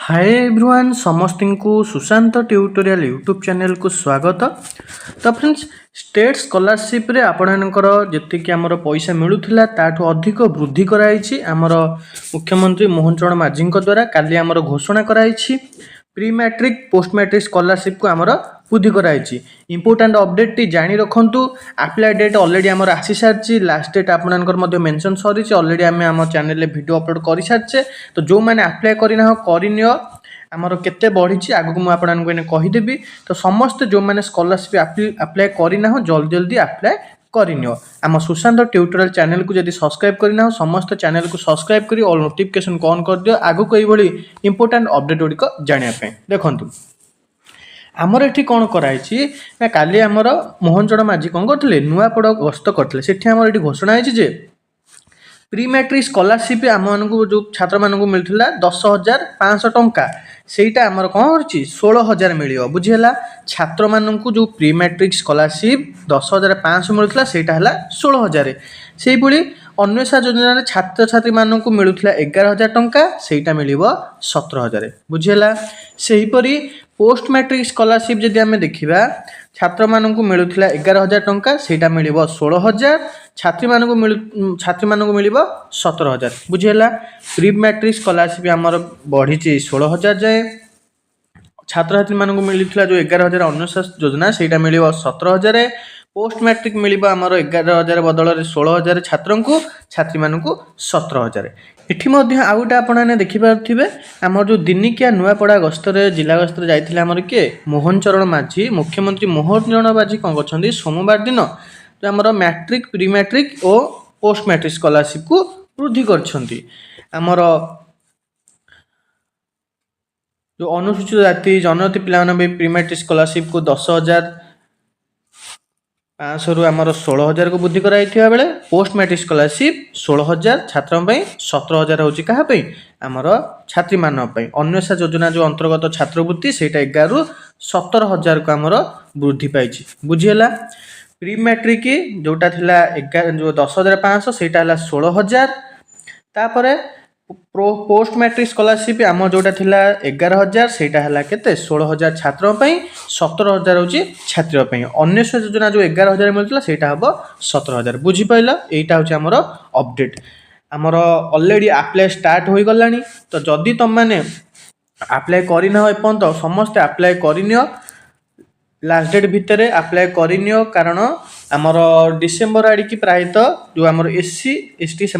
Hi everyone समस्त को Sushant tutorial YouTube channel को स्वागत। तो फ्रेंड्स स्टेट स्कॉलरशिप रे आपणकर जी आमर पैसा मिलूला ताठू अधिक वृद्धि कराई आमर मुख्यमंत्री मोहन चरण माझी द्वारा काली आमर घोषणा कराई pre matric post matric scholarship को आमर वृद्धि कराई। इंपोर्टाट अपडेट टी जानी रखु आप्लाय डेट ऑलरेडी आमर आसी सारी लास्ट डेट आपंकर मेंशन सरी ऑलरेडी आम चैनल वीडियो अपलोड कर सारी। तो जो मैंने आप्लाय करना करनियो आमर केते बढ़ी आगक मुझे कहीदेवी। तो समस्त जो मैंने स्कॉलरशिप आप्लाय करना जल्दी जल्दी आप्लाय करनियो। आम सुशांत ट्यूटोरियल चैनल को जब सब्सक्राइब करना समस्त चैनल को सब्सक्राइब कर ऑल नोटिफिकेशन को ऑन कर दियो आगक ये इंपोर्टाट अपडेट गुड़िक जानापी। देखु आमर एठी कौन कराई ना काली आमर मोहन चरण माझी कौन करते नुआपड़ गस्त करते से आमर ये घोषणा है प्री मैट्रिक स्कॉलरशिप आम जो छात्र मानक मिलता 10,500 टंका सेटा आमर कौन कर 16,000 मिल बुझीगला। छात्र मानक जो प्री मैट्रिक स्कॉलरशिप 10,500 मिलता सेटा है 16,000 से भाई अन्वेषा योजना छात्र छात्री मानक मिलूला 11,000 टंका सेटा मिल 17,000 बुझीगला। सेहीपरि पोस्ट मैट्रिक स्कॉलरशिप जदि आम देखा छात्र मानक मिलूला 11,000 टंका सेटा मिल 16,000 छात्री मानक मिल 17,000 बुझीगला। प्री मैट्रिक स्कॉलरशिप आमर बढ़ी 16,000 जाए छात्र छात्री मानक मिलूला जो 11,000 अन्वेषा योजना सेटा मिल 17,000 पोस्ट मैट्रिक मिल आमर 11,000 बदल 16,000 छात्र को छात्री मानक 17,000। एठी मध्य आउ गोटे आपने देखिपे आमर जो दिनिकिया नुआपड़ा गस्तर जिला गस्तर जाइए आमर किए मोहन चरण माझी मुख्यमंत्री मोहन चरण माझी कौन कर सोमवार दिन जो आमर मैट्रिक प्री मैट्रिक और पोस्ट मैट्रिक स्कॉलरशिप को वृद्धि कर जो अनुसूचित जाति जनजाति पे प्री मैट्रिक स्कॉलरशिप को 10,500 रु आमर 16,000 को वृद्धि कराई बेले पोस्ट मैट्रिक स्कॉलरशिप 16,000 छात्रों 17,000 होची कहापी आमर छात्री मानक अन्वेषा योजना जो अंतर्गत छात्रवृत्ति सेटा 11 रु 17,000 को आमर वृद्धि पाई बुझीगला। प्री मैट्रिक जोटा थिला 11 जो 10,500 सेटा है 16,000 तापर पोस्ट मैट्रिक स्कॉलरशिप आम जोटा थिला 11,000 सेटा है केते 16,000 छात्रों 17,000 होची छात्री अन्वेषा योजना जो 11,000 मिलता सेटा हम 17,000 बुझीपाल। यहीटा हूँ आमर अपडेट आमर ऑलरेडी आप्लाय स्टार्ट हो गला। तो जदि तुम मैंने आप्लाय करना एपर्यंत समस्ते आप्लाय करनियो लास्ट डेट भितर आप्लाय करनियो कारण आमर डिसेम्बर आड़की प्रायतः जो आमर एससी एसटी से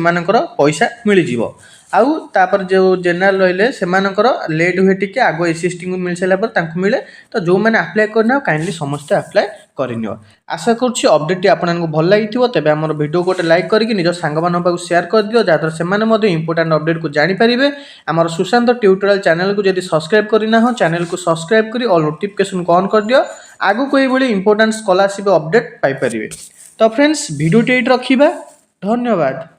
पैसा मिल जाव आउ तापर जो जेनराल रहिले सेमानकर लेट हुए टिके आगो एससी एसटी को मिल सारा पर मिले। तो जो मैंने आप्लाय करना काइंडली समस्ते आप्लाय करनियो। आशा करुँच अपडेट आपको भल लगी तेज आम वीडियो गोटे लाइक करके निज सांग पाखु शेयर कर दियो जहाँद्वारा से इंपोर्टाट अपडेट को जानीपारे। आम सुशांत ट्यूटोरियल चैनल को जब सब्सक्राइब करना चैनल को सब्सक्राइब कर ऑल नोटिफिकेशन को ऑन कर दियो आगो को ये इंपोर्टाट स्कॉलरशिप अपडेट पाइपर। तो फ्रेंड्स वीडियो टेट रखा धन्यवाद।